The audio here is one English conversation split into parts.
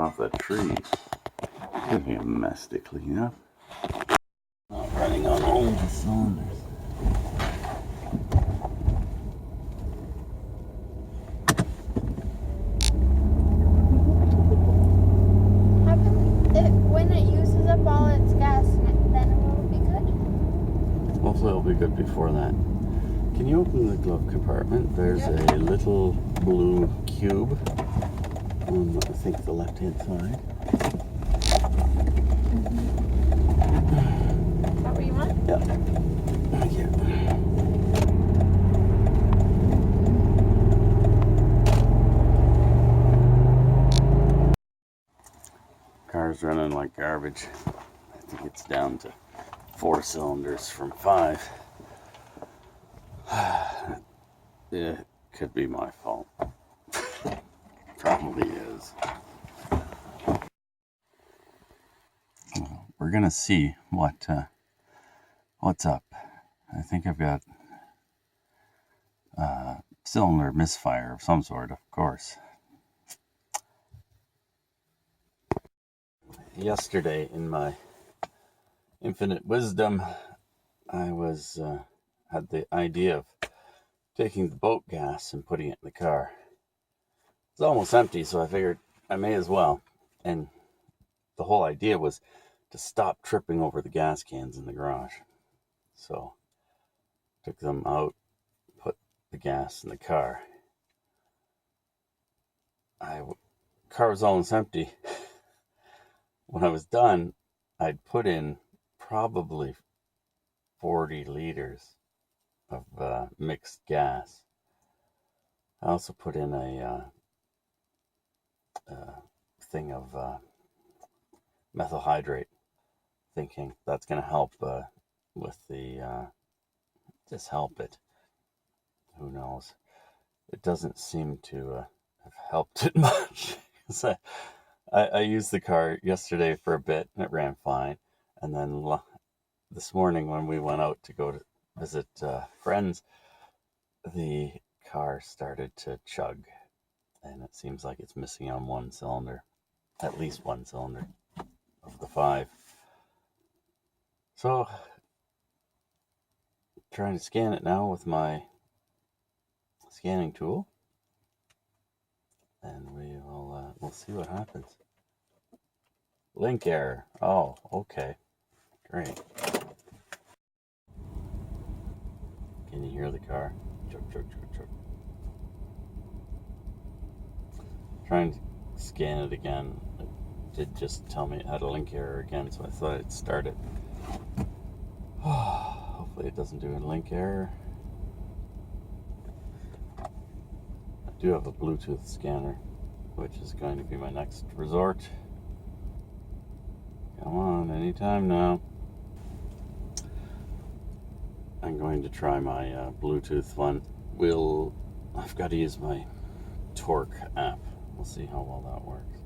off the tree. Give me a mess to clean up. Not running on all the cylinders. When it uses up all its gas, then it will be good? Hopefully it'll be good before that. Can you open the glove compartment? There's a little blue cube on, I think, the left-hand side. Is that what you want? Yeah. Thank you. Car's running like garbage. I think it's down to 4 cylinders from 5. It could be my fault. Probably is. We're gonna see what's up. I think I've got cylinder misfire of some sort, of course. Yesterday, in my infinite wisdom, I had the idea of taking the boat gas and putting it in the car. It's almost empty, so I figured I may as well. And the whole idea was to stop tripping over the gas cans in the garage. So took them out, put the gas in the car. Car was almost empty. When I was done, I'd put in probably 40 liters of mixed gas. I also put in a thing of methyl hydrate, thinking that's going to help with the just help it. Who knows? It doesn't seem to have helped it much. I used the car yesterday for a bit and it ran fine, and then this morning when we went out to go to visit friends, the car started to chug, and it seems like it's missing on one cylinder, at least one cylinder of the 5. So trying to scan it now with my scanning tool, and we'll see what happens. Link error. Oh, okay, great. Can you hear the car? Chug, chug, chug, chug. Trying to scan it again. It did just tell me it had a link error again, so I thought I'd start it. Hopefully it doesn't do a link error. I do have a Bluetooth scanner, which is going to be my next resort. Come on, anytime now. I'm going to try my Bluetooth one. I've got to use my Torque app. We'll see how well that works.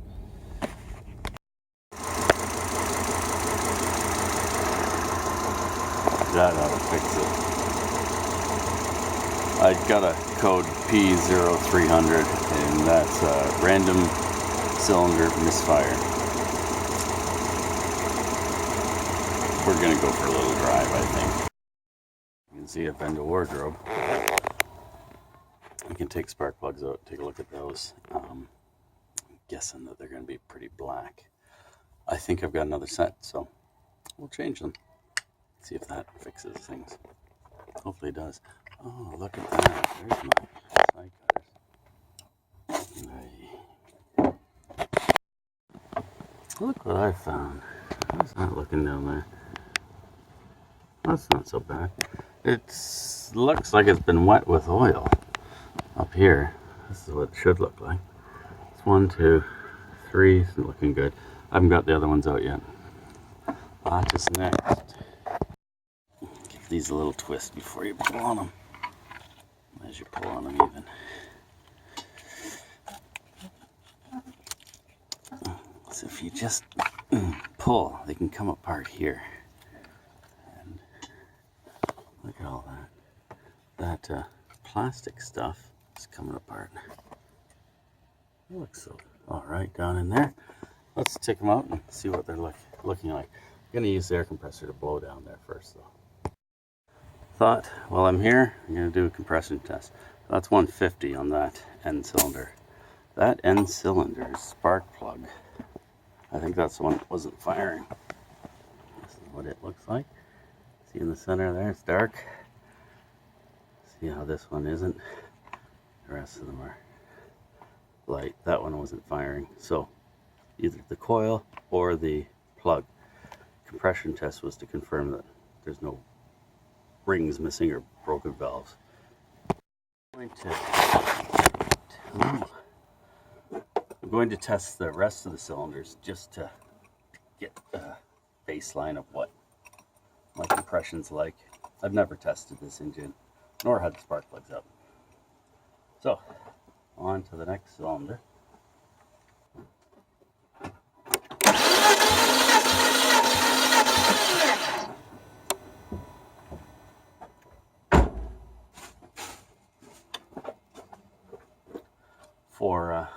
That ought to fix it. I got a code P0300, and that's random cylinder misfire. We're gonna go for a little drive, I think. You can see I've been to wardrobe. We can take spark plugs out, take a look at those. I'm guessing that they're gonna be pretty black. I think I've got another set, so we'll change them. See if that fixes things. Hopefully it does. Oh, look at that. There's my side cutters. Look what I found. How's that looking down there? That's not so bad. It looks like it's been wet with oil up here. This is what it should look like. It's 1, 2, 3. It's looking good. I haven't got the other ones out yet. That is next. Give these a little twist before you pull on them. As you pull on them even. So if you just pull, they can come apart here. And look at all that. That plastic stuff is coming apart. It looks so All right, down in there. Let's take them out and see what they're looking like. I'm gonna use the air compressor to blow down there first though. Thought while I'm here, I'm gonna do a compression test. That's 150 on that end cylinder. That end cylinder spark plug, I think that's the one that wasn't firing. This is what it looks like. See in the center there, it's dark. See how this one isn't? The rest of them are light. That one wasn't firing. So either the coil or the plug. Compression test was to confirm that there's no rings missing or broken valves. I'm going to test the rest of the cylinders just to get a baseline of what my compression's like. I've never tested this engine, nor had the spark plugs up. So, on to the next cylinder. For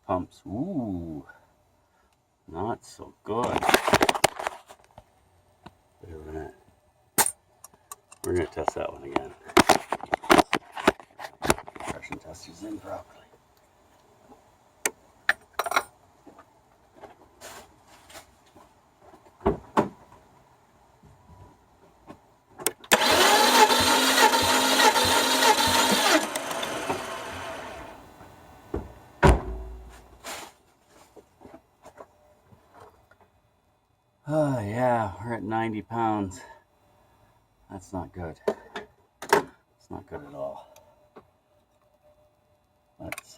pumps, ooh, not so good. We're gonna test that one again. Compression tester's in properly. Oh yeah, we're at 90 pounds. That's not good. It's not good at all. Let's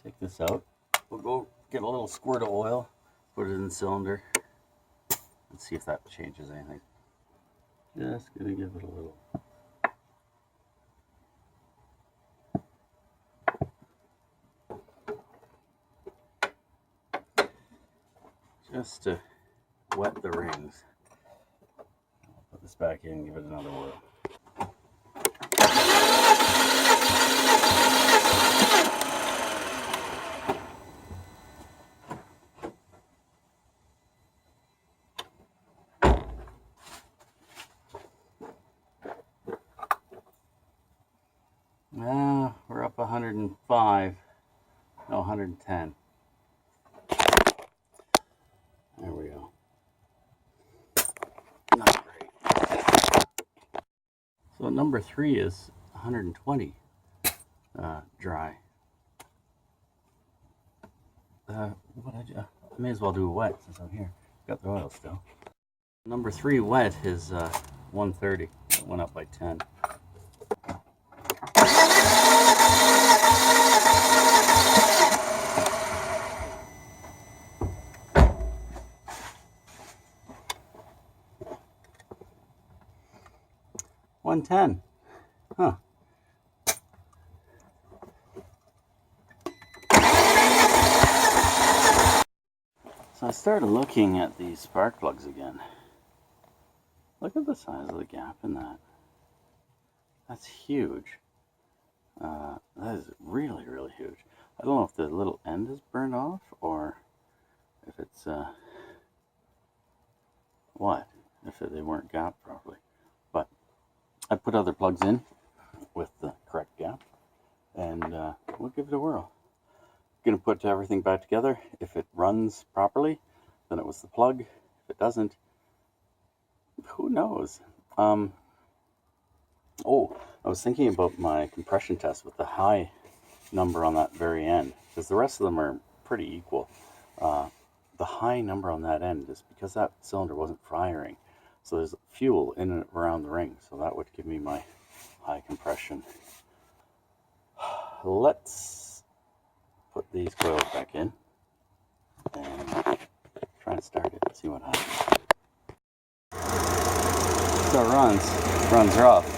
take this out. We'll go get a little squirt of oil, put it in the cylinder, and see if that changes anything. Just gonna give it a little. Just to wet the rings. I'll put this back in and give it another whirl. We're up 105, no 110. There we go. Not great. So number 3 is 120 dry. I may as well do a wet since I'm here. Got the oil still. Number 3 wet is 130. It went up by 10. $110. Huh. So I started looking at these spark plugs again. Look at the size of the gap in that. That's huge. That is really, really huge. I don't know if the little end is burned off or if it's they weren't gapped properly. But I put other plugs in with the correct gap, and we'll give it a whirl. Going to put everything back together. If it runs properly, then it was the plug. If it doesn't, who knows? Oh, I was thinking about my compression test with the high number on that very end, because the rest of them are pretty equal. The high number on that end is because that cylinder wasn't firing. So there's fuel in and around the ring. So that would give me my high compression. Let's put these coils back in and try and start it and see what happens. So it runs rough.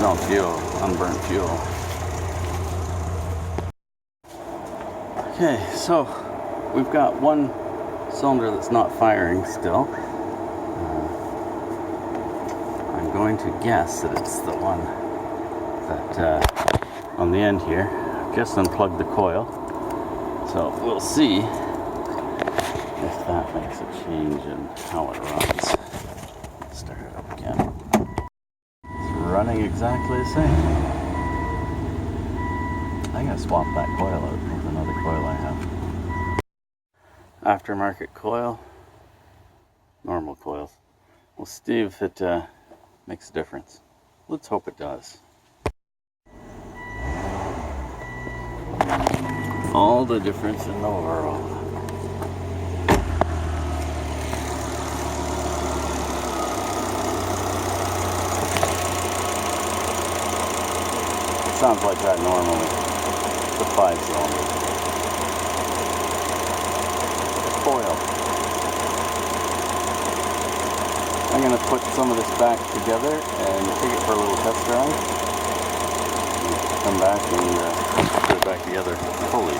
Smell fuel, unburnt fuel. Okay, so we've got one cylinder that's not firing still. I'm going to guess that it's the one that on the end here. I've just unplugged the coil, so we'll see if that makes a change in how it runs. Start it up again. It's running exactly the same. I'm going to swap that coil out with another coil I have. Aftermarket coil, normal coils. We'll see if it makes a difference. Let's hope it does. All the difference in the world. It sounds like that normally. The 5-cylinder. Coil. I'm going to put some of this back together and take it for a little test drive. Come back and put it back together fully.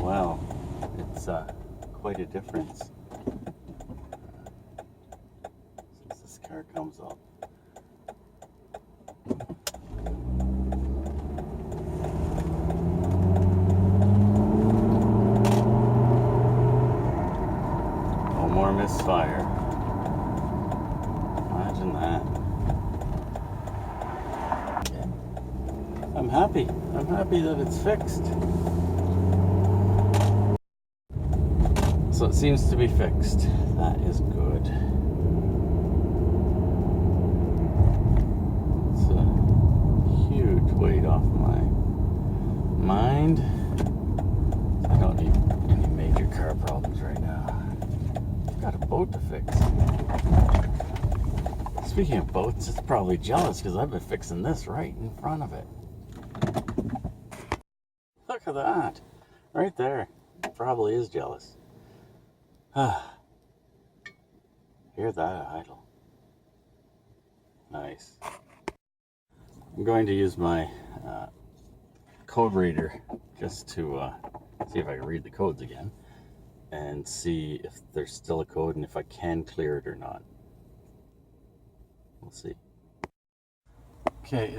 Wow, it's quite a difference since this car comes up. No more Missfire. Imagine that. I'm happy that it's fixed. So it seems to be fixed. That is good. It's a huge weight off my mind. I don't need any major car problems right now. I've got a boat to fix. Speaking of boats, it's probably jealous because I've been fixing this right in front of it. Look at that. Right there. Probably is jealous. Hear that idle. Nice. I'm going to use my code reader just to see if I can read the codes again and see if there's still a code and if I can clear it or not. We'll see. Okay,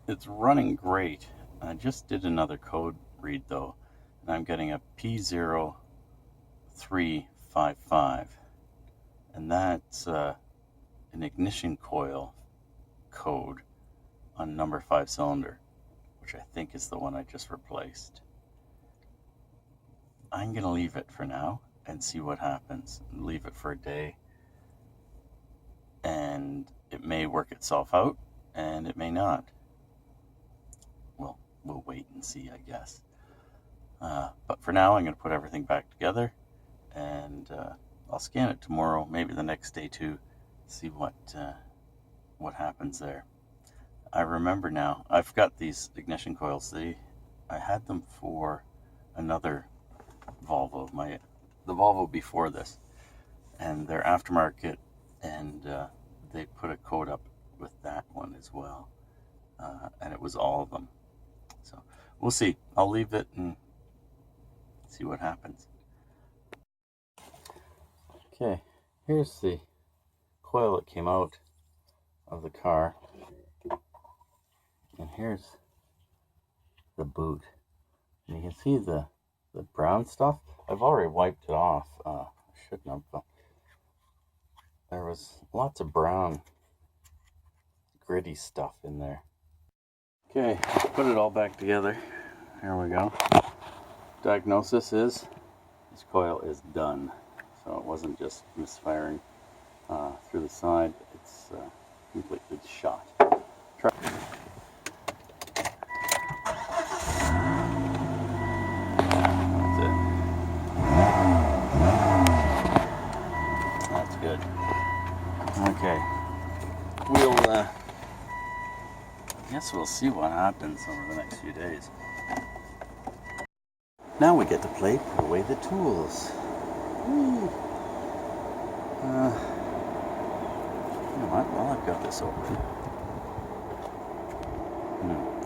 it's running great. I just did another code read though, and I'm getting a P0355, and that's an ignition coil code on number 5 cylinder, which I think is the one I just replaced. I'm gonna leave it for now and see what happens. Leave it for a day, and it may work itself out and it may not. Well, we'll wait and see, I guess. But for now, I'm going to put everything back together, and I'll scan it tomorrow, maybe the next day too, see what happens there. I remember now, I've got these ignition coils. I had them for another Volvo, the Volvo before this, and they're aftermarket, and they put a code up with that one as well, and it was all of them. So we'll see. I'll leave it and see what happens. Okay, here's the coil that came out of the car, and here's the boot, and you can see the brown stuff. I've already wiped it off. I shouldn't have, but there was lots of brown gritty stuff in there. Okay, put it all back together. Here we go. Diagnosis is this coil is done. So it wasn't just misfiring through the side, it's completely shot. That's it. That's good. Okay. I guess we'll see what happens over the next few days. Now we get to play put away the tools. You know what? Well, I've got this over.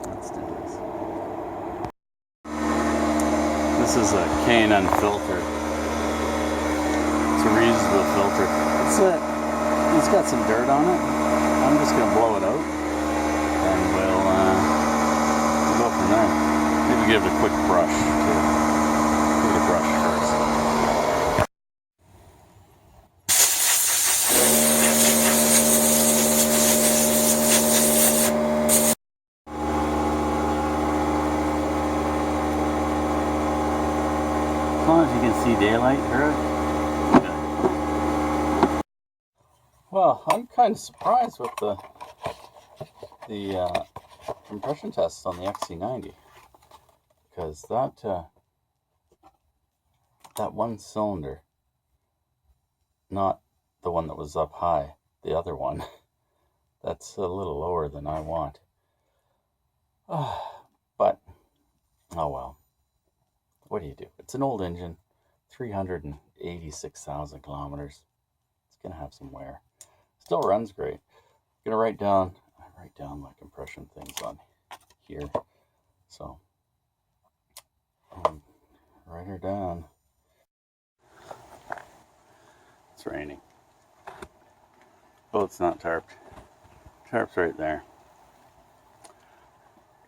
Let's do this. This is a K&N filter. It's a reusable filter. It's got some dirt on it. I'm just gonna blow it out, and we'll go from there. Maybe give it a quick brush too. Give it a brush first. As long as you can see daylight through it. Well, I'm kind of surprised with the compression tests on the XC90, because that one cylinder, not the one that was up high, the other one, that's a little lower than I want. But oh well. What do you do? It's an old engine, 386,000 kilometers. It's gonna have some wear. Still runs great. I'm gonna write down my compression things on here. So write her down. It's raining. Boat's not tarped. Tarp's right there.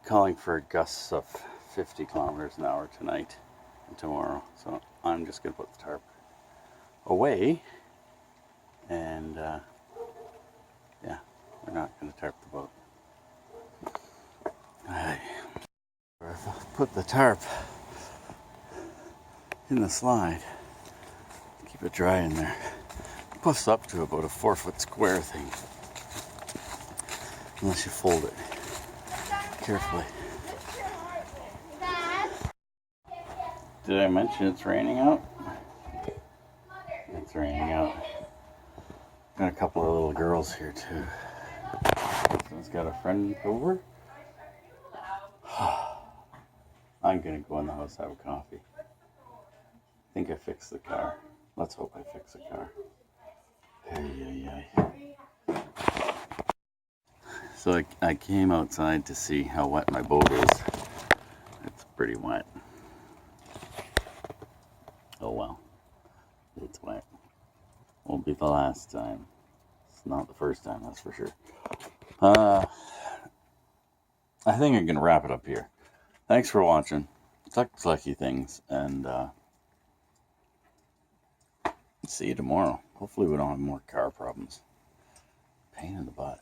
Calling for gusts of 50 kilometers an hour tonight and tomorrow. So I'm just gonna put the tarp away, and yeah, we're not gonna tarp the boat. Alright. Put the tarp in the slide. Keep it dry in there. It puffs up to about a 4-foot square thing. Unless you fold it carefully. Did I mention it's raining out? It's raining out. Got a couple of little girls here too. Someone's got a friend over. I'm gonna go in the house, have a coffee. I think I fixed the car. Let's hope I fix the car. So I came outside to see how wet my boat is. It's pretty wet. Oh well, it's wet. Won't be the last time. It's not the first time, that's for sure. I think I'm gonna wrap it up here. Thanks for watching. Lucky things, and see you tomorrow. Hopefully we don't have more car problems. Pain in the butt.